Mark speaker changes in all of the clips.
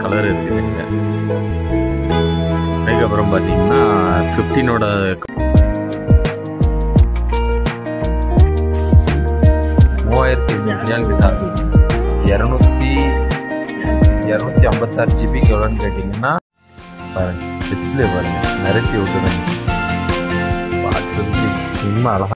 Speaker 1: Colour இருக்குதுங்க. அதுக்கப்புறம் பார்த்தீங்கன்னா 15ஓட 3200 கிட்ட ஆகுது. 256 ஜிபிக்கு எவ்வளோன்னு கேட்டிங்கன்னா பாருங்க, டிஸ்பிளே பாருங்க, நிறுத்தி விட்டுருங்க. பார்க்குறதுக்கு இன்னும் அழகா.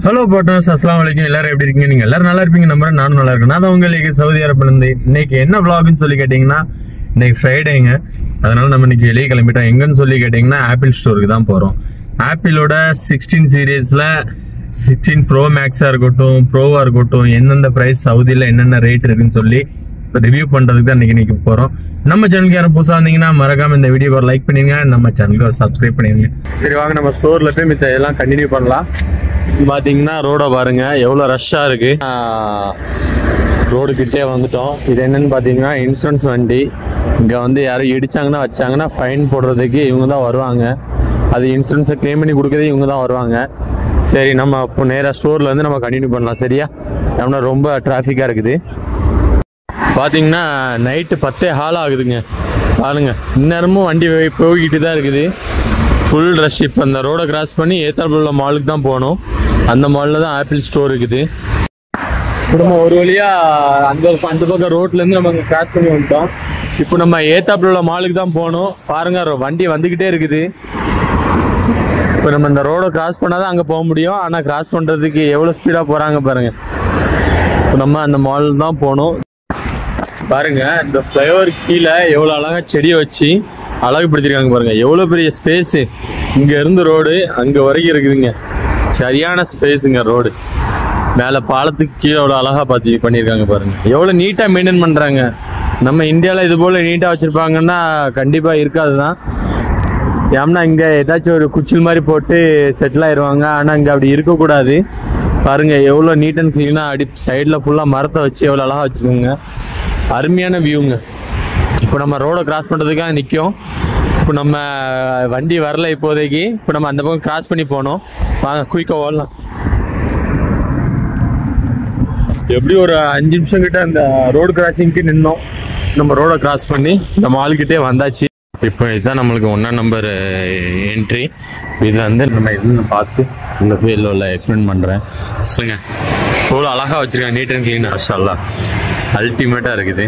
Speaker 1: ஹலோ பார்ட்னர்ஸ், அஸ்ஸலாமு அலைக்கும். எல்லாரும் எப்படி இருக்கீங்க? நீங்கள் எல்லாரும் நல்லா இருப்பீங்க நம்புறேன். நானும் நல்லா இருக்கேன். நான் உங்களுக்கு சவுதி அரேபியாவிலேருந்து. இன்னைக்கு என்ன vlogன்னு சொல்லி கேட்டிங்கன்னா, இன்னைக்கு ஃப்ரைடேங்க. அதனால நம்ம இன்னைக்கு வெளியே கிளம்பிட்டோம். எங்கன்னு சொல்லி கேட்டிங்கன்னா ஆப்பிள் ஸ்டோருக்கு தான் போகிறோம். ஆப்பிளோட 16 சீரீஸில் 16 ப்ரோ மேக்ஸாக இருக்கட்டும், ப்ரோவாக இருக்கட்டும், எந்தெந்த ப்ரைஸ் சவுதியில் என்னென்ன ரேட் இருக்குன்னு சொல்லி இப்போ ரிவ்யூ பண்ணுறதுக்கு தான் இன்னைக்கு போகிறோம். நம்ம சேனலுக்கு யாரும் புதுசாக வந்தீங்கன்னா மறக்காம இந்த வீடியோக்கு ஒரு லைக் பண்ணிடுங்க, நம்ம சேனலுக்கு ஒரு சப்ஸ்கிரைப் பண்ணிடுங்க. சரி வாங்க, நம்ம ஸ்டோரில் போய் மித்த எல்லாம் கண்டினியூ பண்ணலாம். பார்த்தீங்கன்னா ரோடை பாருங்க, எவ்வளோ ரஷ்ஷாக இருக்கு. ரோடு கிட்டே வந்துட்டோம். இது என்னன்னு பார்த்தீங்கன்னா இன்சூரன்ஸ் வண்டி. இங்கே வந்து யாரும் இடிச்சாங்கன்னா வச்சாங்கன்னா ஃபைன் போடுறதுக்கு இவங்க தான் வருவாங்க. அது இன்சூரன்ஸை கிளைம் பண்ணி கொடுக்குறது இவங்க தான் வருவாங்க. சரி, நம்ம இப்போ நேராக ஸ்டோரில் வந்து நம்ம கண்டினியூ பண்ணலாம். சரியா? ஏன்னா ரொம்ப டிராஃபிக்காக இருக்குது. பார்த்தீங்கன்னா நைட்டு 10:15 ஆகுதுங்க. பாருங்க, இந்நேரமும் வண்டி போய்கிட்டு தான் இருக்குது. Full rush. இப்போ அந்த ரோடை கிராஸ் பண்ணி ஏத்தாப்புல உள்ள மாலுக்கு தான் போகணும். அந்த மாலில் தான் ஆப்பிள் ஸ்டோர் இருக்குது. இப்போ நம்ம ஒரு வழியாக அந்த பக்கம் ரோட்லேருந்து நம்ம கிராஸ் பண்ணி வந்துட்டோம். இப்போ நம்ம ஏத்தாப்புல உள்ள மாலுக்கு தான் போகணும். பாருங்க, வண்டி வந்துக்கிட்டே இருக்குது. இப்போ நம்ம இந்த ரோடை கிராஸ் பண்ணால் தான் அங்கே போக முடியும். ஆனால் கிராஸ் பண்ணுறதுக்கு எவ்வளோ ஸ்பீடாக போகிறாங்க பாருங்கள். இப்போ நம்ம அந்த மால் தான் போகணும். பாருங்க, இந்த ஃப்ளைஓவர் கீழே எவ்வளோ அழகாக செடியை வச்சு அழகுபடுத்திருக்காங்க பாருங்க. எவ்வளோ பெரிய ஸ்பேஸு. இங்கே இருந்து ரோடு அங்கே வரைக்கும் இருக்குதுங்க. சரியான ஸ்பேஸுங்க ரோடு. மேலே பாலத்துக்கு கீழே எவ்வளோ அழகாக பண்ணியிருக்காங்க பாருங்க. எவ்வளோ நீட்டாக மெயின்டைன் பண்ணுறாங்க. நம்ம இந்தியாவில் இது போல் நீட்டாக வச்சுருப்பாங்கன்னா கண்டிப்பாக இருக்காது தான். ஏன்னா இங்கே ஏதாச்சும் ஒரு குச்சில் மாதிரி போட்டு செட்டில் ஆயிடுவாங்க. ஆனால் இங்கே அப்படி இருக்கக்கூடாது. பாருங்கள், எவ்வளோ நீட் அண்ட் க்ளீனாக அடி சைடில் ஃபுல்லாக மரத்தை வச்சு எவ்வளோ அழகாக வச்சுருக்கோங்க. அருமையான வியூங்க. இப்போ நம்ம ரோடை கிராஸ் பண்ணுறதுக்காக நிற்கும். இப்போ நம்ம வண்டி வரல இப்போதைக்கு. இப்போ நம்ம அந்த பக்கம் கிராஸ் பண்ணி போனோம். வாங்க, குயிக்காக ஓடலாம். எப்படி ஒரு 5 நிமிஷம் கிட்ட அந்த ரோடு கிராசிங்க்கு நின்னோம். நம்ம ரோடை கிராஸ் பண்ணி இந்த மால்கிட்டே வந்தாச்சு. இப்போ இதுதான் நம்மளுக்கு 1ஆம் நம்பர் என்ட்ரி. இதில் வந்து நம்ம இதுன்னு பார்த்து இந்த ஃபீல்டில் உள்ள எக்ஸ்பிளைன் பண்ணுறேன். சொல்லுங்க, எவ்வளோ அழகாக வச்சுருக்கேன். NEET and clean. மாஷாஅல்லா, அல்டிமேட்டாக இருக்குது.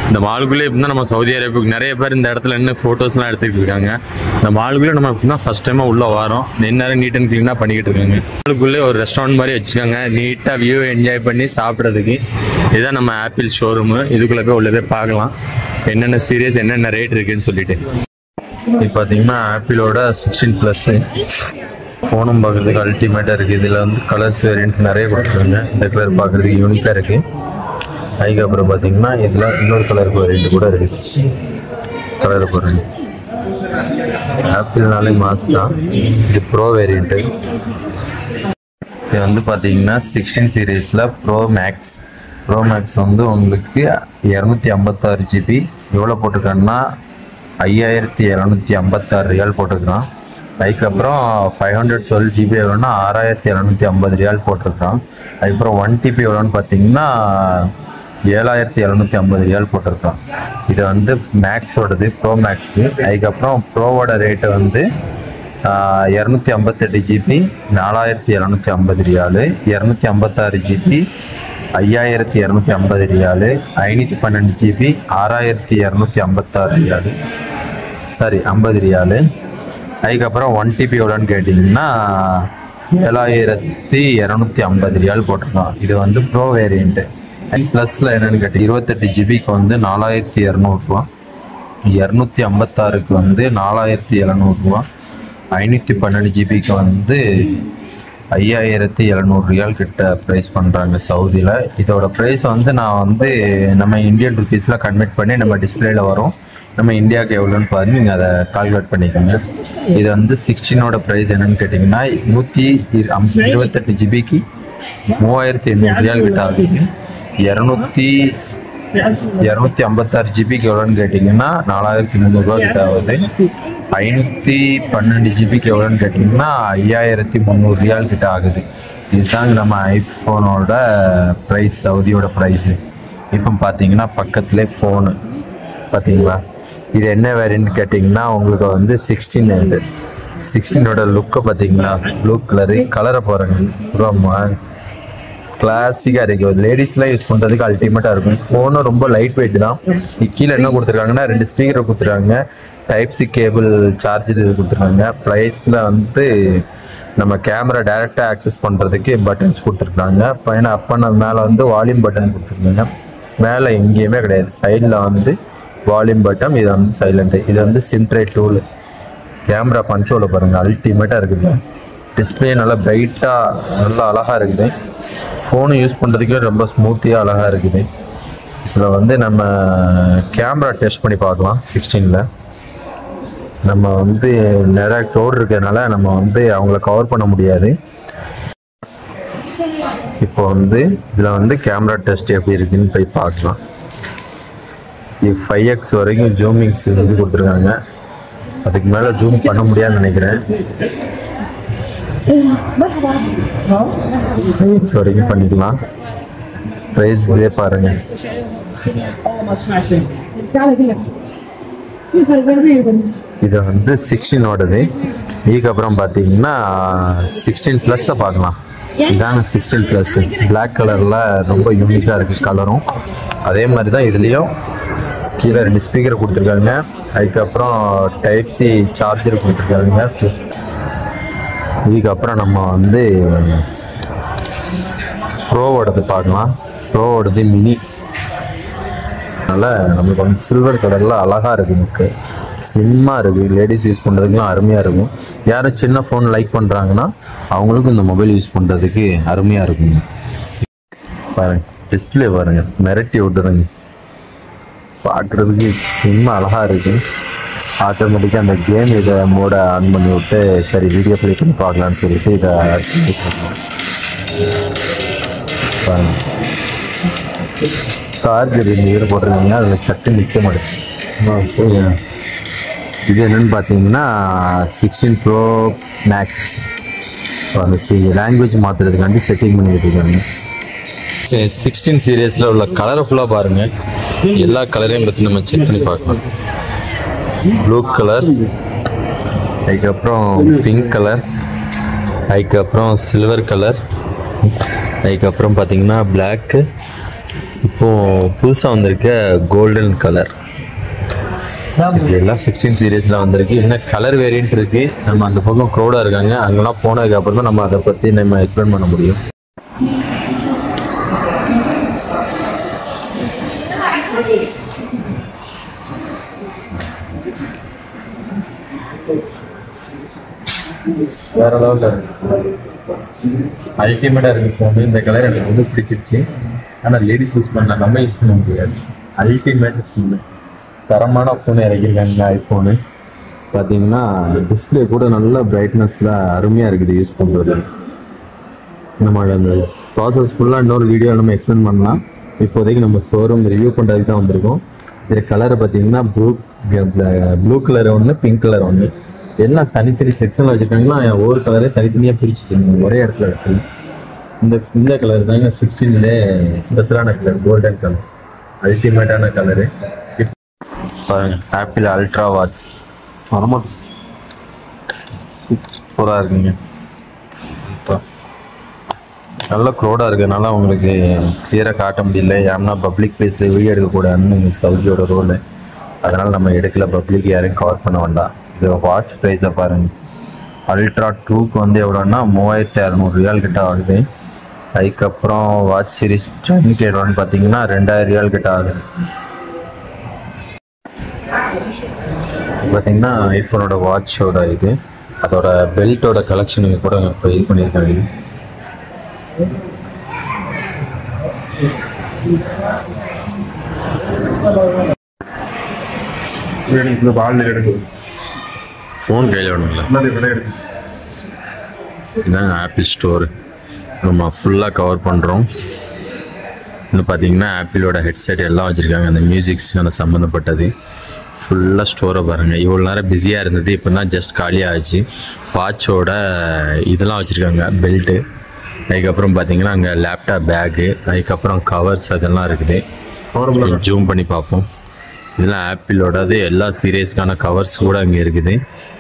Speaker 1: இந்த மாலுக்குள்ளே இப்போ தான் நம்ம சவுதி அரேபியாவுக்கு நிறைய பேர் இந்த இடத்துல நின்று ஃபோட்டோஸ்லாம் எடுத்துக்கிட்டு இருக்காங்க. இந்த மாலுக்குள்ளே நம்ம இப்போ தான் ஃபஸ்ட் டைமாக உள்ளே வரோம். நேரம் நீட் அண்ட் க்ளீனாக பண்ணிக்கிட்டு இருக்காங்க. மாலுக்குள்ளே ஒரு ரெஸ்டாரண்ட் மாதிரி வச்சுருக்காங்க. நீட்டாக வியூ என்ஜாய் பண்ணி சாப்பிட்றதுக்கு. இதுதான் நம்ம ஆப்பிள் ஷோரூமு. இதுக்குள்ளே போய் உள்ளே போய் பார்க்கலாம் என்னென்ன சீரியஸ் என்னென்ன ரேட் இருக்குதுன்னு சொல்லிட்டு. இது பார்த்தீங்கன்னா ஆப்பிளோட 16+ ஃபோனும் பார்க்குறதுக்கு அல்டிமேட்டாக இருக்குது. இதில் வந்து கலர்ஸ் வேரியன்ட் நிறைய கொடுத்துருக்காங்க. இந்த கலர் பார்க்குறதுக்கு யூனிக்காக இருக்குது. அதுக்கப்புறம் பார்த்தீங்கன்னா இதில் இன்னொரு கலருக்கு வேரியன்ட் கூட இருக்குது. கலர் பாருங்க, ஆப்பிள்னாலே மாஸ் தான். இது ப்ரோ வேரியண்ட்டு. இது வந்து பார்த்தீங்கன்னா 16 சீரீஸில் ப்ரோ மேக்ஸ் வந்து உங்களுக்கு 256 ஜிபி. எவ்வளோ போட்டிருக்காங்கன்னா 5756 ரியால் போட்டிருக்கான். அதுக்கப்புறம் 512 ஜிபி எவ்வளோன்னா 6750 ரியால் போட்டிருக்கான். அதுக்கப்புறம் 1 TB எவ்வளோன்னு பார்த்தீங்கன்னா 7750 ரியால் போட்டிருக்கான். இது வந்து மேக்ஸோடது, ப்ரோ மேக்ஸுக்கு. அதுக்கப்புறம் ப்ரோவோட ரேட்டு வந்து 258 ஜிபி 4750 ரியாலு, 256 ஜிபி 5250 ரியாலு, 512 ஜிபி 6256 ரியாலு, சாரி 50 ரியாலு. அதுக்கப்புறம் 1 TB எவ்வளோன்னு கேட்டிங்கன்னா 7250 ரியால் போட்டிருக்கான். இது வந்து ப்ரோ வேரியண்ட்டு. ப்ளஸில் என்னென்னு கேட்டீங்க 28 ஜிபிக்கு வந்து 4200 ரூபா, 256க்கு வந்து 4700 ரூபா, 512 ஜிபிக்கு வந்து 5700 ரியால் கிட்ட ப்ரைஸ் பண்ணுறாங்க சவுதியில். இதோட ப்ரைஸ் வந்து நான் வந்து நம்ம இந்தியன் ருபீஸில் கன்வெர்ட் பண்ணி நம்ம டிஸ்பிளேயில் வரும். நம்ம இந்தியாவுக்கு எவ்வளோன்னு பார்த்து நீங்கள் அதை கால்குலேட் பண்ணிக்கோங்க. இது வந்து 16ஓட ப்ரைஸ் என்னென்னு கேட்டிங்கன்னா 128 ஜிபிக்கு 3800 ரியால் கிட்ட ஆகுது. 256 ஜிபிக்கு எவ்வளோன்னு கேட்டிங்கன்னா 4300 ரூபா கிட்ட ஆகுது. 512 ஜிபிக்கு எவ்வளோன்னு கேட்டிங்கன்னா 5300 ரியால் கிட்ட ஆகுது.
Speaker 2: இதுதாங்க நம்ம ஐஃபோனோட ப்ரைஸ், சவுதியோட ப்ரைஸு. இப்போ பார்த்தீங்கன்னா பக்கத்துலேயே ஃபோனு பார்த்தீங்களா. இது என்ன வேரியன்ட் கேட்டிங்கன்னா உங்களுக்கு வந்து 16. இது 16ஓட லுக்கை பார்த்தீங்களா, ப்ளூ கலரை பாருங்க, ரொம்ப கிளாசிக்காக இருக்குது. லேடிஸ்லாம் யூஸ் பண்ணுறதுக்கு அல்டிமேட்டாக இருக்கும். ஃபோனும் ரொம்ப லைட் வெயிட் தான். கீழே என்ன கொடுத்துருக்காங்கன்னா 2 ஸ்பீக்கரை கொடுத்துருக்காங்க, டைப்-சி கேபிள் சார்ஜர் இது கொடுத்துருக்காங்க. ப்ரைஸில் வந்து நம்ம கேமரா டைரெக்டாக ஆக்சஸ் பண்ணுறதுக்கு பட்டன்ஸ் கொடுத்துருக்காங்க. பையனை அப் பண்ண மேலே வந்து வால்யூம் பட்டன் கொடுத்துருக்காங்க. மேலே எங்கேயுமே கிடையாது, சைடில் வந்து வால்யூம் பட்டன். இது வந்து சைலண்ட்டு. இது வந்து சிம்ட்ரே டூல். கேமரா பஞ்சோவில் பாருங்கள், அல்டிமேட்டாக இருக்குது. டிஸ்பிளே நல்லா பிரைட்டாக நல்லா அழகாக இருக்குது. ஃபோனு யூஸ் பண்ணுறதுக்கே ரொம்ப ஸ்மூத்தியாக அழகாக இருக்குது. இதில் வந்து நம்ம கேமரா டெஸ்ட் பண்ணி பார்க்கலாம். 16ல் நம்ம வந்து நிறையா க்ரௌட் இருக்கிறதுனால நம்ம வந்து அவங்கள கவர் பண்ண முடியாது. இப்போ வந்து இதில் வந்து கேமரா டெஸ்ட் எப்படி இருக்குன்னு போய் பார்க்கலாம். இது 5x வரைக்கும் ஜூமிங்ஸ் வந்து கொடுத்துருக்காங்க. அதுக்கு மேலே ஜூம் பண்ண முடியாதுன்னு நினைக்கிறேன். 5x வரைக்கும் பண்ணிக்கலாம். ப்ரைஸ் இதே பாருங்க. இது வந்து 16ஓடது. இதுக்கப்புறம் பார்த்தீங்கன்னா 16+ பார்க்கலாம். இதாங்க 16+. பிளாக் கலரில் ரொம்ப யூனிக்காக இருக்குது கலரும். அதே மாதிரி தான் இதுலேயும் கீழே 2 ஸ்பீக்கர் கொடுத்துருக்காங்க. அதுக்கப்புறம் டைப்-சி சார்ஜர் கொடுத்துருக்காங்க. இதுக்கப்புறம் நம்ம வந்து ப்ரோவோடது பார்க்கலாம். ப்ரோவோடது மினி. அதனால் நம்மளுக்கு வந்து சில்வர் கலரில் அழகாக இருக்குது. எனக்கு ஸ்லிம்மாக இருக்குது. லேடிஸ் யூஸ் பண்ணுறதுக்குலாம் அருமையாக இருக்கும். யாரும் சின்ன ஃபோன் லைக் பண்ணுறாங்கன்னா அவங்களுக்கும் இந்த மொபைல் யூஸ் பண்ணுறதுக்கு அருமையாக இருக்குங்க. பாருங்கள், டிஸ்பிளே பாருங்கள், மிரட்டி விட்டுருங்க. பார்க்குறதுக்கு ஸ்லிம்மாக அழகாக இருக்குது. ஆட்டோமேட்டிக்காக அந்த கேம் இதை மோட ஆன் பண்ணி விட்டு சரி வீடியோ ப்ளே பண்ணி பார்க்கலான்னு சொல்லிட்டு இதை சார்ஜர் இந்த இதில் போட்டிருக்கீங்க, அதில் சட்டு நிற்க மாட்டேங்குது. இது என்னென்னு பார்த்தீங்கன்னா 16 Pro Max. அந்த லாங்குவேஜ் மாற்றுறதுக்காண்டி செட்டிங் பண்ணி வச்சுருக்காங்க. 16 சீரியஸில் உள்ள கலரை ஃபுல்லாக பாருங்கள். எல்லா கலரையும் பற்றி நம்ம செக் பண்ணி பார்க்கலாம். ப்ளூ கலர், அதுக்கப்புறம் பிங்க் கலர், அதுக்கப்புறம் சில்வர் கலர், அதுக்கப்புறம் பார்த்தீங்கன்னா பிளாக்கு, இப்போது புதுசாக வந்திருக்க கோல்டன் கலர். இது எல்லாம் 16 சீரீஸில் வந்திருக்கு. இன்னும் கலர் வேரியன்ட் இருக்குது. நம்ம அந்த பக்கம் க்ரௌடாக இருக்காங்க, அங்கெல்லாம் போனதுக்கப்புறம் தான் நம்ம அதை பற்றி நம்ம எக்ஸ்பிளைன் பண்ண முடியும். வேற லெவலில் இருக்குது, அல்டிமேட்டாக இருக்குது ஃபோனு. இந்த கலர் எனக்கு ரொம்ப பிடிச்சிருச்சு. ஆனால் லேடிஸ் யூஸ் பண்ண நம்ம யூஸ் பண்ண முடியாது. அல்டிமேட் ஃபோனு, தரமான ஃபோனு இறக்கியிருக்காங்க ஐஃபோனு. பார்த்தீங்கன்னா டிஸ்பிளே கூட நல்ல பிரைட்னஸில் அருமையாக இருக்குது யூஸ் பண்ணுறது. நம்ம அந்த ப்ராசஸ் ஃபுல்லாக இன்னொரு வீடியோ நம்ம எக்ஸ்பிளைன் பண்ணலாம். இப்போதைக்கு நம்ம ஷோரூம் ரிவ்யூ பண்ணுறதுக்கு தான் வந்திருக்கோம். இதில் கலரை பார்த்தீங்கன்னா ப்ளூ கலர் ஒன்று, பிங்க் கலர் ஒன்று, எல்லாம் தனித்தனி செக்ஷனில் வச்சுருக்காங்கன்னா ஒவ்வொரு கலரே தனித்தனியாக பிரித்து வச்சுருக்காங்க, ஒரே இடத்துல இருக்குது. இந்த கலர் தாங்க 16லே ஸ்பெஷலான கலர், கோல்டன் கலர், அல்டிமேட்டான கலரு. ஆப்பிள் அல்ட்ரா வாட்ச் ரொம்ப சூப்பராக இருக்குங்க. நல்ல க்ரௌடாக இருக்கிறதுனால உங்களுக்கு கிளியராக காட்ட முடியல. ஏன்னா பப்ளிக் பிளேஸில் வீடியோ எடுக்கக்கூடாதுன்னு சவுதியோட ரோலு. அதனால் நம்ம எடுக்கல, பப்ளிக் யாரையும் கவர் பண்ண வேண்டாம். இது வாட்ச் ப்ரைஸை பாருங்கள். அல்ட்ரா 2க்கு வந்து எவ்வளோன்னா 3600 ரியால் கிட்ட ஆகுது. அதுக்கப்புறம் வாட்ச் சீரிஸ் 10க்கு எவ்வளோன்னு பார்த்தீங்கன்னா 2000 ரியால் கிட்ட ஆகுது. பார்த்தீங்கன்னா ஐஃபோனோட வாட்சோட இது அதோட பெல்ட்டோட கலெக்ஷனுக்கு கூட இப்போ இது பண்ணியிருக்காங்க. ஃபோன் கையில் வேணுங்களா? இதுதாங்க ஆப்பிள் ஸ்டோரு, நம்ம ஃபுல்லாக கவர் பண்ணுறோம். இன்னும் பார்த்தீங்கன்னா ஆப்பிளோட ஹெட்செட் எல்லாம் வச்சுருக்காங்க, அந்த மியூசிக்ஸ் அந்த சம்மந்தப்பட்டது ஃபுல்லாக ஸ்டோரை பாருங்கள். இவ்வளோ நேரம் பிஸியாக இருந்தது, இப்போ தான் ஜஸ்ட் காலியாக ஆச்சு. வாட்சோட இதெல்லாம் வச்சுருக்காங்க, பெல்ட்டு அதுக்கப்புறம் பார்த்தீங்கன்னா அங்கே லேப்டாப் பேக்கு, அதுக்கப்புறம் கவர்ஸ் அதெல்லாம் இருக்குது. ஜூம் பண்ணி பார்ப்போம். இதெல்லாம் ஆப்பிளோடது எல்லா சீரியஸ்க்கான கவர்ஸ் கூட அங்கே இருக்குது.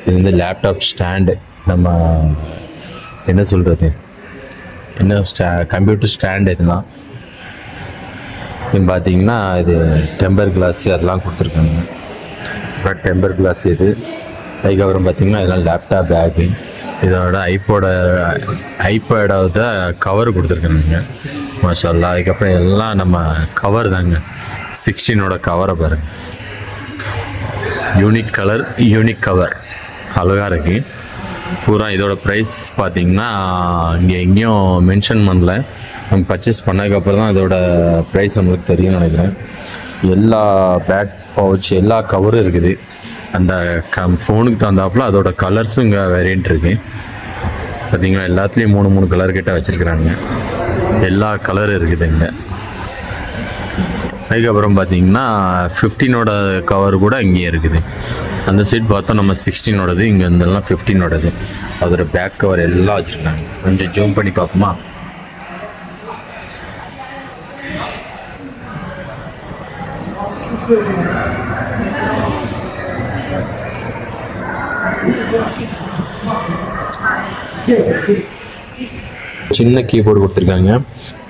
Speaker 2: இது வந்து லேப்டாப் ஸ்டாண்டு, நம்ம என்ன சொல்கிறது, கம்ப்யூட்டர் ஸ்டாண்டு. இதெல்லாம் பார்த்தீங்கன்னா இது டெம்பர் கிளாஸ் அதெல்லாம் கொடுத்துருக்காங்க. பட் டெம்பர் கிளாஸ் இது. அதுக்கப்புறம் பார்த்தீங்கன்னா இதெல்லாம் லேப்டாப் பேக்கு. இதோட ஐபேடோட கவர் கொடுத்துருக்காங்க. மாஷாஅல்லாஹ். அதுக்கப்புறம் எல்லாம் நம்ம கவர் தாங்க, 16ஓட கவரை பாருங்க. யூனிக் கலர், யூனிக் கவர், அழகாக இருக்குது பூரா. இதோட ப்ரைஸ் பார்த்தீங்கன்னா இங்கே எங்கேயும் மென்ஷன் பண்ணல. நம்ம பர்ச்சேஸ் பண்ணதுக்கப்புறம் தான் இதோட ப்ரைஸ் நம்மளுக்கு தெரியும்னு நினைக்கிறேன். எல்லா பேக் பவுச் எல்லா கவரும் இருக்குது. அந்த ஃபோனுக்கு தகுந்தாப்புல அதோட கலர்ஸும் இங்கே வேரியன்ட் இருக்குது. பார்த்தீங்கன்னா எல்லாத்துலேயும் 3 கலர் கிட்ட வச்சுருக்குறாங்க. எல்லா கலரும் இருக்குது இங்கே. அதுக்கப்புறம் பார்த்தீங்கன்னா 15ஓட கவர் கூட இங்கேயே இருக்குது. அந்த சைட் பார்த்தோம் நம்ம 16ஓடது, இங்கே இருந்தெல்லாம் 15ஓடது. அதோட பேக் கவர் எல்லாம் வச்சுருக்காங்க. கொஞ்சம் ஜூம் பண்ணி பார்ப்போமா? சின்ன கீபோர்டு கொடுத்துருக்காங்க.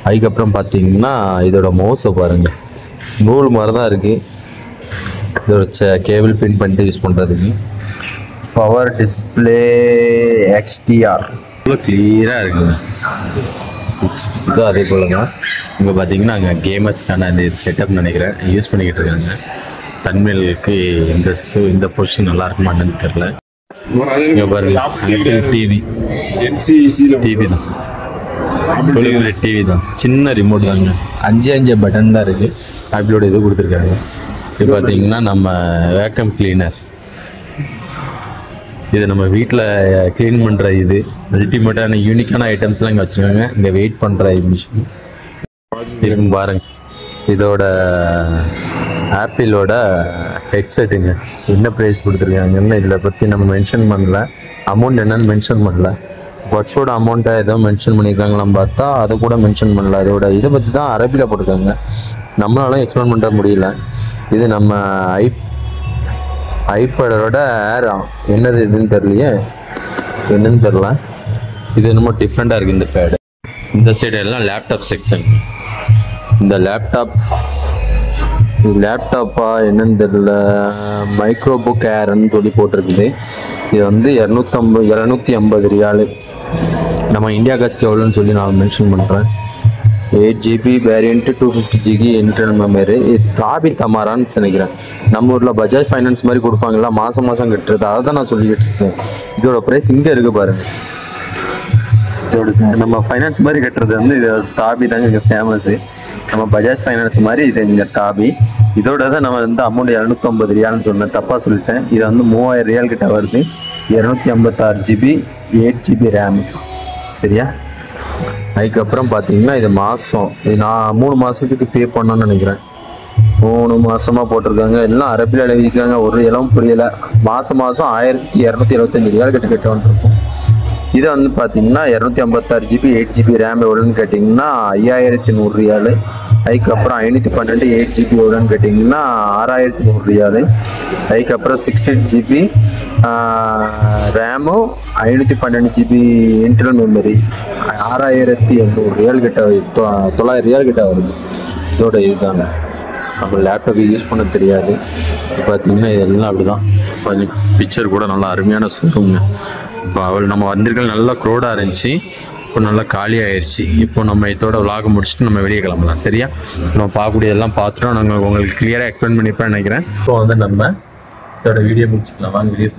Speaker 2: அதுக்கப்புறம் பார்த்தீங்கன்னா இதோட மவுஸை பாருங்கள், நூல் மாதிரி தான் இருக்குது. இதோட கேபிள் பின் பண்ணிட்டு யூஸ் பண்ணுறதுக்கு. பவர் டிஸ்பிளே XDR இவ்வளோ கிளியராக இருக்குங்க. இதுவும் அதே போல தான். இங்கே பார்த்தீங்கன்னா அங்கே கேமர்ஸ்க்கான அந்த செட்டப் நினைக்கிறேன் யூஸ் பண்ணிக்கிட்டு இருக்காங்க. தன்மைகளுக்கு இந்த பொசிஷன் நல்லா இருக்குமான்னு தெரியல. இங்கே பாருங்க, டிவி தான், டிவி தான், சின்ன ரிமோட் தாங்க. 5 பட்டன் தான் இருக்குது. ஆப்பிளோட இது கொடுத்துருக்காங்க. இது பார்த்தீங்கன்னா நம்ம வேக்கம் கிளீனர். இது நம்ம வீட்டில் க்ளீன் பண்ணுற இது அல்டிமேட்டான யூனிக்கான ஐட்டம்ஸ்லாம் இங்கே வச்சுருக்காங்க. இங்கே வெயிட் பண்ணுற மிஷின் இருக்குன்னு பாருங்க. இதோட ஆப்பிளோட ஹெட்செட்டுங்க. என்ன ப்ரைஸ் கொடுத்துருக்காங்கன்னு இதில் பற்றி நம்ம மென்ஷன் பண்ணல. அமௌண்ட் என்னன்னு மென்ஷன் பண்ணல. பட்ஸோட அமௌண்ட்டை ஏதோ மென்ஷன் பண்ணியிருக்காங்களாம் பார்த்தா அதை கூட மென்ஷன் பண்ணல. அதோட இதை பற்றி தான் அரபியில் போட்டிருக்காங்க. நம்மளாலும் எக்ஸ்பிளைன் பண்ண முடியல. இது நம்ம ஐபேடோட ஏரா என்னது இதுன்னு தெரியலையே, என்னன்னு தெரில. இது என்னமோ டிஃப்ரெண்ட்டாக இருக்குது இந்த பேடு. இந்த சைடு எல்லாம் லேப்டாப் செக்ஷன். இந்த லேப்டாப்பா என்னன்னு தெரியல, மைக்ரோ புக் ஏர்ன்னு சொல்லி போட்டிருக்குது. இது வந்து 250 ரியாலு. நம்ம இந்தியா காசுக்கு எவ்வளோன்னு சொல்லி நான் மென்ஷன் பண்ணுறேன். 8GB variant, 250GB internal memory. இது தாபி தமாரான்னு நினைக்கிறேன். நம்ம ஊரில் பஜாஜ் ஃபைனான்ஸ் மாதிரி கொடுப்பாங்களா, மாதம் கட்டுறது. அதை தான் நான் சொல்லிக்கிட்டு இருக்கேன். இதோட ப்ரைஸ் இங்கே இருக்குது பாருங்கள். இதோட நம்ம ஃபைனான்ஸ் மாதிரி கட்டுறது வந்து இது தாபி தாங்க இங்கே ஃபேமஸ்ஸு. நம்ம பஜாஜ் ஃபைனான்ஸ் மாதிரி இது இங்கே தாபி. இதோட தான் நம்ம வந்து அமௌண்ட் 250 ரியால்னு சொன்னேன், தப்பாக சொல்லிட்டேன். இது வந்து 3000 ரியால் கிட்ட வருது. 256GB 8GB RAM. சரியா? அதுக்கப்புறம் பார்த்தீங்கன்னா இது மாதம், இது நான் 3 மாதத்துக்கு பே பண்ணணும்னு நினைக்கிறேன். 3 மாதமாக போட்டிருக்காங்க. எல்லாம் அரபியில் எழுதியிருக்காங்க, ஒரு இளவும் புரியலை. மாதம் 1275 ரியால் கிட்ட வந்துருக்கும். இதை வந்து பார்த்தீங்கன்னா 256GB 8GB ரேம் எவ்வளோன்னு கேட்டிங்கன்னா 5100 ரியாலு. அதுக்கப்புறம் 512 8GB எவ்வளோன்னு கேட்டிங்கன்னா 6100 ரியாலு. அதுக்கப்புறம் 16GB ரேமும் 512GB இன்டர்னல் மெமரி 6800 ரியால் கிட்ட, 900 ரியால் கிட்ட வருது. இதோட இதுதாங்க. நம்ம லேப்டாப் யூஸ் பண்ண தெரியாது. இப்போ பார்த்தீங்கன்னா இதெல்லாம் அப்படி தான். கொஞ்சம் பிக்சர் கூட நல்லா அருமையான சொல்லுங்க. இப்போ நம்ம வந்திருக்கிறது நல்லா க்ரௌடாக இருந்துச்சு, இப்போ நல்லா காலி ஆயிடுச்சு. இப்போ நம்ம இதோட விலாக முடிச்சுட்டு நம்ம வெளியே கிளம்பலாம். சரியா? நம்ம பார்க்கக்கூடியதெல்லாம் பார்த்துட்டோம். நாங்கள் உங்களுக்கு கிளியராக எக்ஸ்பிளைன் பண்ணிப்பேன் நினைக்கிறேன். இப்போ வந்து நம்ம இதோட வீடியோ முடிச்சுக்கலாம். வாங்க வீடியோ